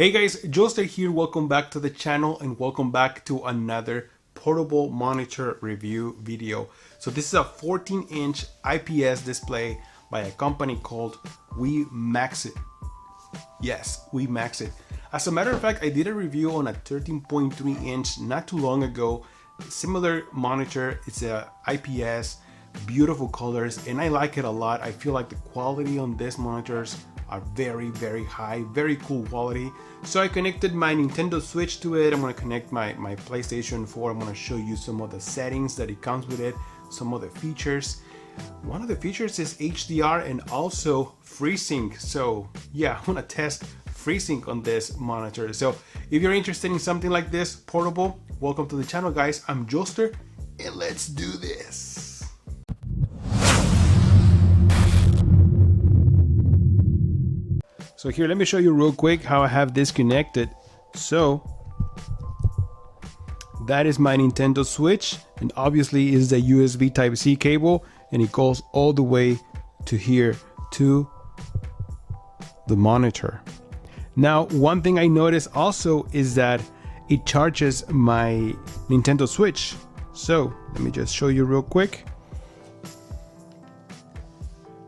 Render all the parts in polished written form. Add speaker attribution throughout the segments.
Speaker 1: Hey guys, Lustre here. Welcome back to the channel and welcome back to another portable monitor review video. So this is a 14-inch IPS display by a company called Wimaxit. Yes, Wimaxit. As a matter of fact, I did a review on a 13.3 inch not too long ago. Similar monitor. It's a IPS, beautiful colors, and I like it a lot. I feel like the quality on these monitors are very high, very cool quality. So I connected my Nintendo Switch to it. I'm gonna connect my PlayStation 4. I'm gonna show you some of the settings that it comes with it, some of the features. One of the features is HDR and also FreeSync. So yeah, I'm gonna test FreeSync on this monitor. So if you're interested in something like this, portable, welcome to the channel guys. I'm Lustre and let's do this. So here, let me show you real quick how I have this connected. So that is my Nintendo Switch, and obviously is the USB Type-C cable, and it goes all the way to here to the monitor. Now, one thing I noticed also is that it charges my Nintendo Switch. So let me just show you real quick.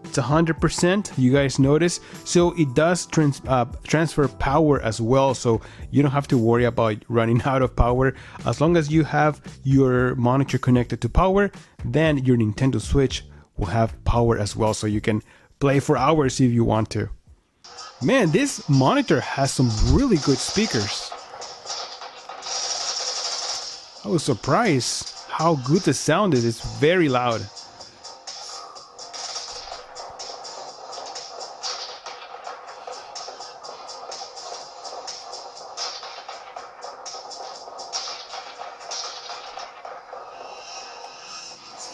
Speaker 1: It's 100%, you guys notice. So it does transfer power as well, so you don't have to worry about running out of power. As long as you have your monitor connected to power, then your Nintendo Switch will have power as well, so you can play for hours if you want to. Man, this monitor has some really good speakers. I was surprised how good the sound is. It's very loud.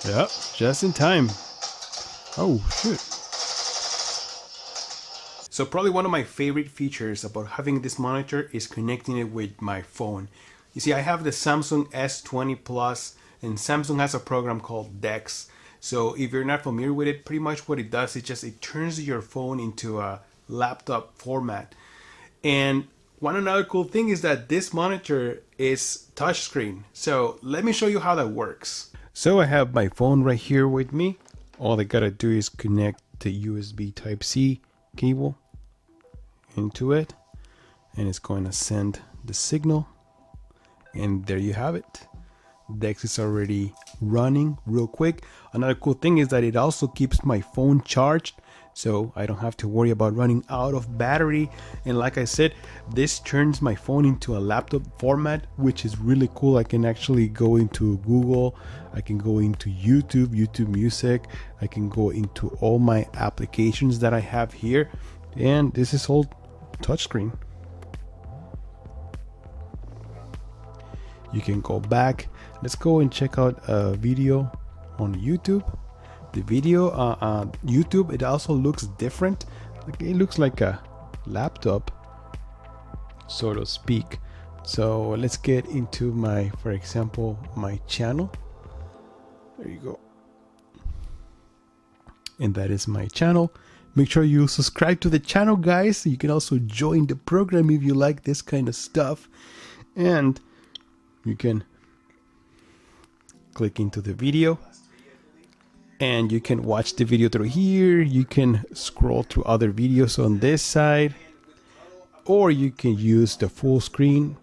Speaker 1: Yep, just in time. Oh, shoot. So probably one of my favorite features about having this monitor is connecting it with my phone. You see, I have the Samsung S20 Plus, and Samsung has a program called DeX. So if you're not familiar with it, pretty much what it does is just it turns your phone into a laptop format. And one another cool thing is that this monitor is touchscreen. So let me show you how that works. So I have my phone right here with me. All I gotta do is connect the USB Type-C cable into it, and it's going to send the signal, and there you have it. DeX is already running real quick. Another cool thing is that it also keeps my phone charged, so I don't have to worry about running out of battery. And like I said, this turns my phone into a laptop format, which is really cool. I can actually go into Google, I can go into YouTube Music, I can go into all my applications that I have here, and this is all touchscreen. You can go back. Let's go and check out a video on YouTube. The video YouTube, it also looks different. Like it looks like a laptop, so to speak. So let's get into my, for example, my channel. There you go. And that is my channel. Make sure you subscribe to the channel, guys. You can also join the program if you like this kind of stuff. And you can click into the video and you can watch the video through here. You can scroll through other videos on this side, or you can use the full screen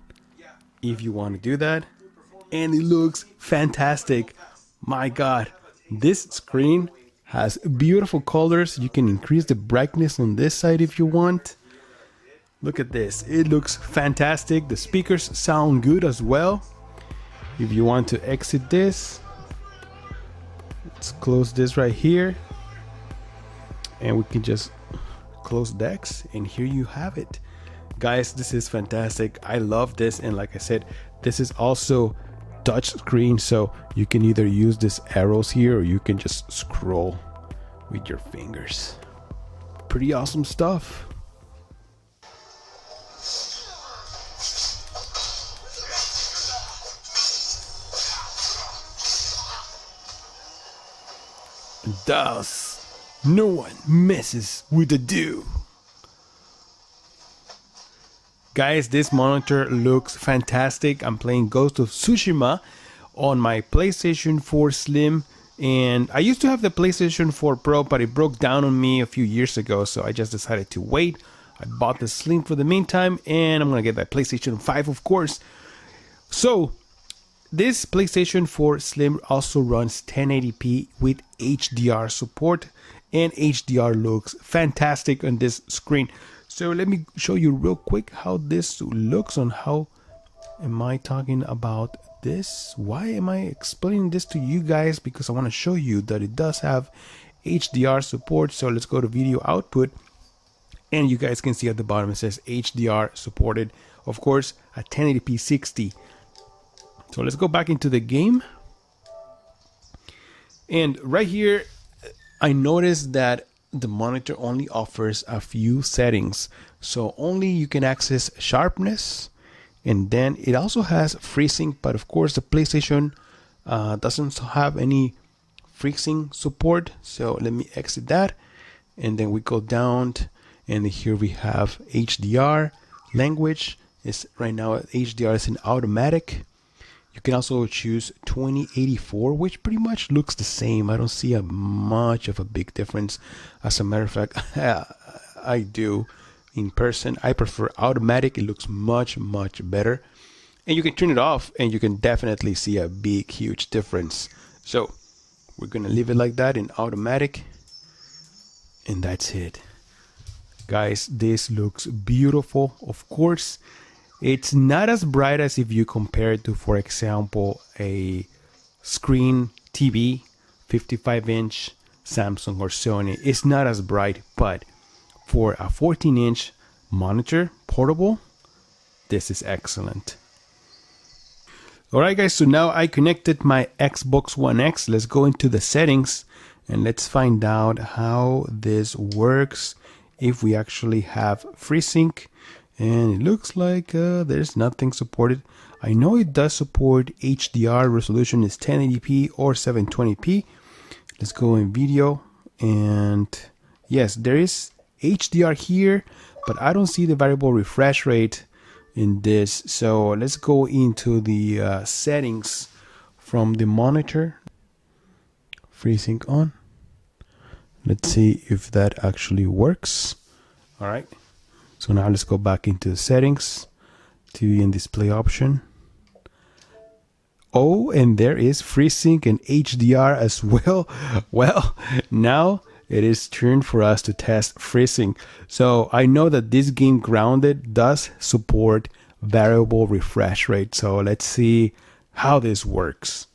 Speaker 1: if you want to do that. And it looks fantastic. My God, this screen has beautiful colors. You can increase the brightness on this side if you want. Look at this, it looks fantastic. The speakers sound good as well. If you want to exit this, let's close this right here, and we can just close DeX, and here you have it. Guys, this is fantastic. I love this, and like I said, this is also touch screen, so you can either use these arrows here or you can just scroll with your fingers. Pretty awesome stuff. Thus, no one messes with the dew. Guys, this monitor looks fantastic. I'm playing Ghost of Tsushima on my PlayStation 4 Slim, and I used to have the PlayStation 4 Pro, but it broke down on me a few years ago, so I just decided to wait. I bought the Slim for the meantime, and I'm gonna get that PlayStation 5, of course. So this PlayStation 4 Slim also runs 1080p with HDR support, and HDR looks fantastic on this screen. So let me show you real quick how this looks. On how am I talking about this? Why am I explaining this to you guys? Because I want to show you that it does have HDR support. So let's go to video output, and you guys can see at the bottom it says HDR supported, of course, at 1080p 60. So let's go back into the game, and right here I noticed that the monitor only offers a few settings. So only you can access sharpness, and then it also has FreeSync, but of course the PlayStation doesn't have any FreeSync support. So let me exit that, and then we go down, and here we have HDR. Language is right now HDR is in automatic. You can also choose 2084, which pretty much looks the same. I don't see much of a big difference. As a matter of fact, I do in person. I prefer automatic. It looks much better. And you can turn it off, and you can definitely see a big, huge difference. So we're going to leave it like that in automatic. And that's it. Guys, this looks beautiful. Of course, it's not as bright as if you compare it to, for example, a screen TV, 55-inch Samsung or Sony. It's not as bright, but for a 14-inch monitor, portable, this is excellent. Alright guys, so now I connected my Xbox One X. Let's go into the settings and let's find out how this works if we actually have FreeSync. And it looks like there's nothing supported. I know it does support HDR. Resolution is 1080p or 720p. Let's go in video, and yes, there is HDR here, but I don't see the variable refresh rate in this. So let's go into the settings from the monitor. FreeSync on. Let's see if that actually works. All right. So now let's go back into the settings, TV and display option. Oh, and there is FreeSync and HDR as well. Well, now it is turn for us to test FreeSync. So I know that this game Grounded does support variable refresh rate. So let's see how this works.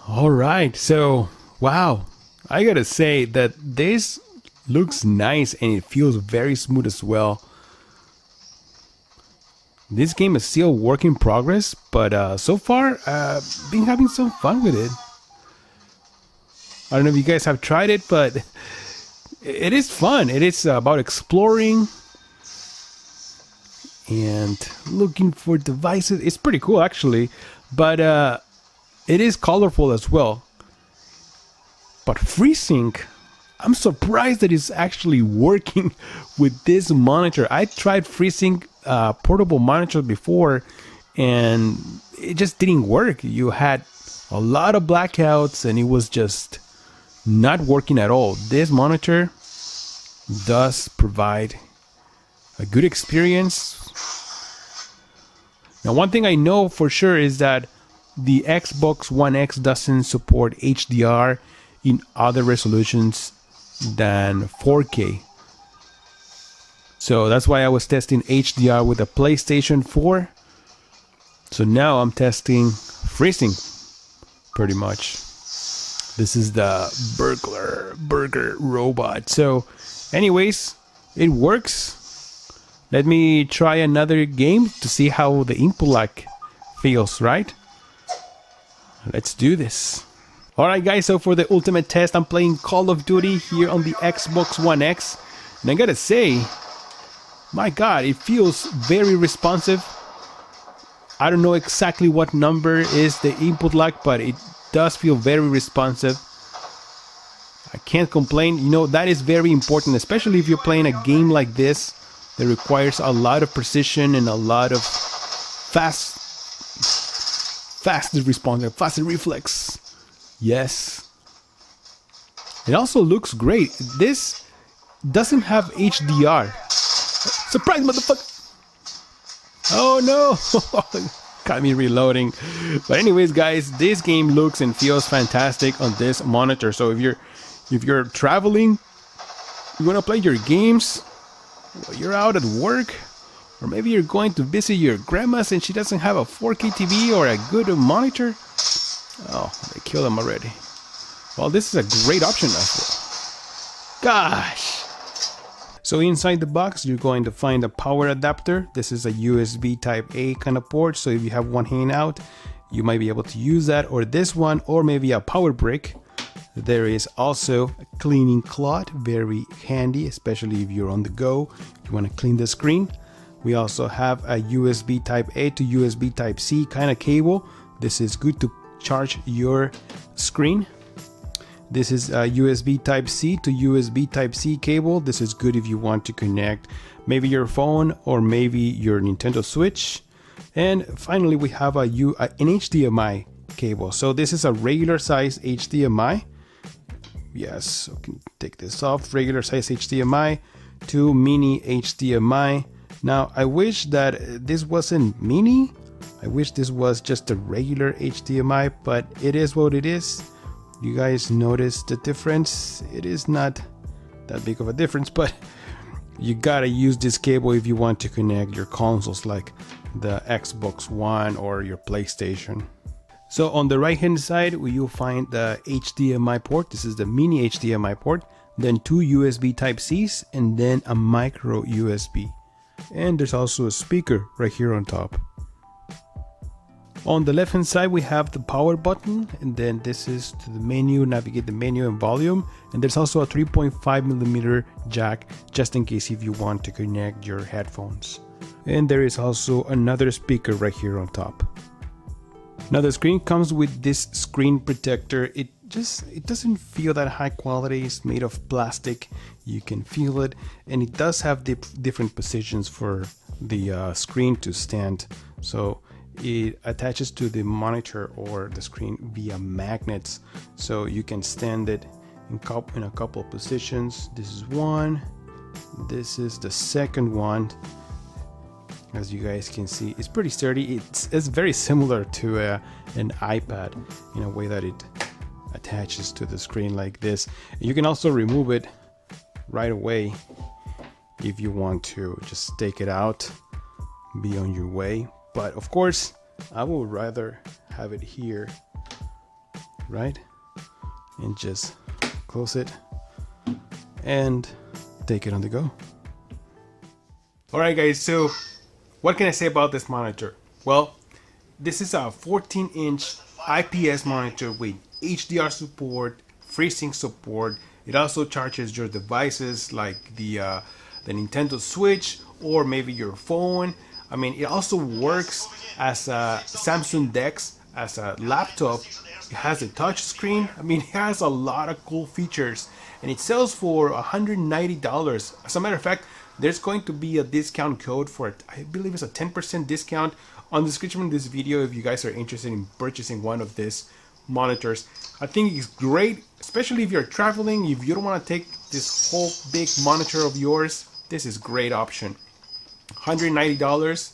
Speaker 1: All right, so wow, I gotta say that this looks nice and it feels very smooth as well. This game is still work in progress, but so far been having some fun with it. I don't know if you guys have tried it, but it is fun. It is about exploring and looking for devices. It's pretty cool actually, but it is colorful as well. But FreeSync, I'm surprised that it's actually working with this monitor. I tried FreeSync portable monitor before, and it just didn't work. You had a lot of blackouts, and it was just not working at all. This monitor does provide a good experience. Now, one thing I know for sure is that the Xbox One X doesn't support HDR in other resolutions than 4K. So that's why I was testing HDR with a PlayStation 4. So now I'm testing FreeSync pretty much. This is the burger robot. So anyways, it works. Let me try another game to see how the input lag feels, right? Let's do this. Alright guys, so for the ultimate test, I'm playing Call of Duty here on the Xbox One X. And I gotta say, my god, it feels very responsive. I don't know exactly what number is the input lag, but it does feel very responsive. I can't complain. You know, that is very important, especially if you're playing a game like this that requires a lot of precision and a lot of fast response, faster reflex. Yes. It also looks great. This doesn't have HDR. Surprise, motherfucker! Oh no! Got me reloading. But anyways, guys, this game looks and feels fantastic on this monitor. So if you're traveling, you want to play your games while you're out at work, or maybe you're going to visit your grandma's and she doesn't have a 4K TV or a good monitor. Oh, they killed them already. Well, this is a great option as well. Gosh. So inside the box, you're going to find a power adapter. This is a USB type A kind of port. So if you have one hanging out, you might be able to use that, or this one, or maybe a power brick. There is also a cleaning cloth, very handy, especially if you're on the go, you want to clean the screen. We also have a USB type A to USB type C kind of cable. This is good to charge your screen. This is a USB type C to USB type C cable. This is good if you want to connect maybe your phone or maybe your Nintendo Switch. And finally, we have an HDMI cable. So this is a regular size HDMI. Yes, so can take this off. Regular size HDMI to mini HDMI. Now, I wish that this wasn't mini. I wish this was just a regular HDMI, but it is what it is. You guys notice the difference? It is not that big of a difference, but you gotta use this cable if you want to connect your consoles like the Xbox One or your PlayStation. So on the right hand side, you'll find the HDMI port. This is the mini HDMI port, then two USB type Cs, and then a micro USB. And there's also a speaker right here on top. On the left hand side, we have the power button, and then this is to the menu, navigate the menu and volume. And there's also a 3.5mm jack, just in case if you want to connect your headphones. And there is also another speaker right here on top. Now the screen comes with this screen protector. It doesn't feel that high quality. It's made of plastic. You can feel it, and it does have different positions for the screen to stand. So it attaches to the monitor or the screen via magnets, so you can stand it in a couple of positions. This is one, this is the second one. As you guys can see, it's pretty sturdy. It's very similar to an iPad in a way that it attaches to the screen like this. You can also remove it right away if you want to just take it out, be on your way. But of course, I would rather have it here, right? And just close it and take it on the go. All right, guys, so what can I say about this monitor? Well, this is a 14-inch IPS monitor with HDR support, FreeSync support. It also charges your devices like the Nintendo Switch or maybe your phone. I mean, it also works as a Samsung DeX, as a laptop. It has a touch screen. I mean, it has a lot of cool features, and it sells for $190. As a matter of fact, there's going to be a discount code for it. I believe it's a 10% discount on the description of this video if you guys are interested in purchasing one of these monitors. I think it's great, especially if you're traveling. If you don't want to take this whole big monitor of yours, this is a great option. $190,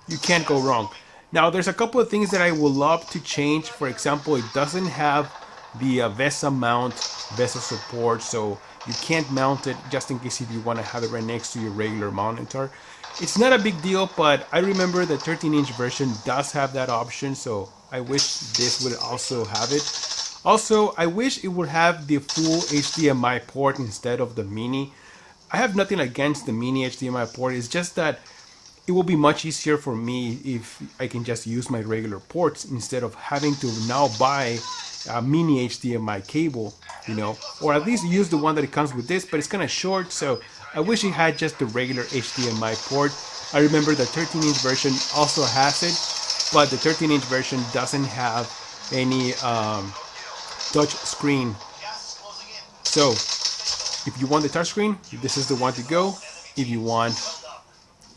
Speaker 1: you can't go wrong. Now, there's a couple of things that I would love to change. For example, it doesn't have the VESA mount, VESA support, so you can't mount it just in case if you want to have it right next to your regular monitor. It's not a big deal, but I remember the 13-inch version does have that option, so I wish this would also have it. Also, I wish it would have the full HDMI port instead of the mini. I have nothing against the mini HDMI port, it's just that it will be much easier for me if I can just use my regular ports instead of having to now buy a mini HDMI cable, you know, or at least use the one that it comes with this, but it's kind of short, so I wish it had just the regular HDMI port. I remember the 13-inch version also has it, but the 13-inch version doesn't have any touch screen. So if you want the touch screen, this is the one to go. If you want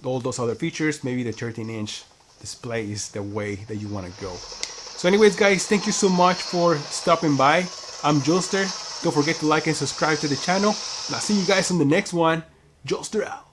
Speaker 1: all those other features, maybe the 13-inch display is the way that you want to go. So anyways, guys, thank you so much for stopping by. I'm Lustre. Don't forget to like and subscribe to the channel. And I'll see you guys on the next one. Lustre out.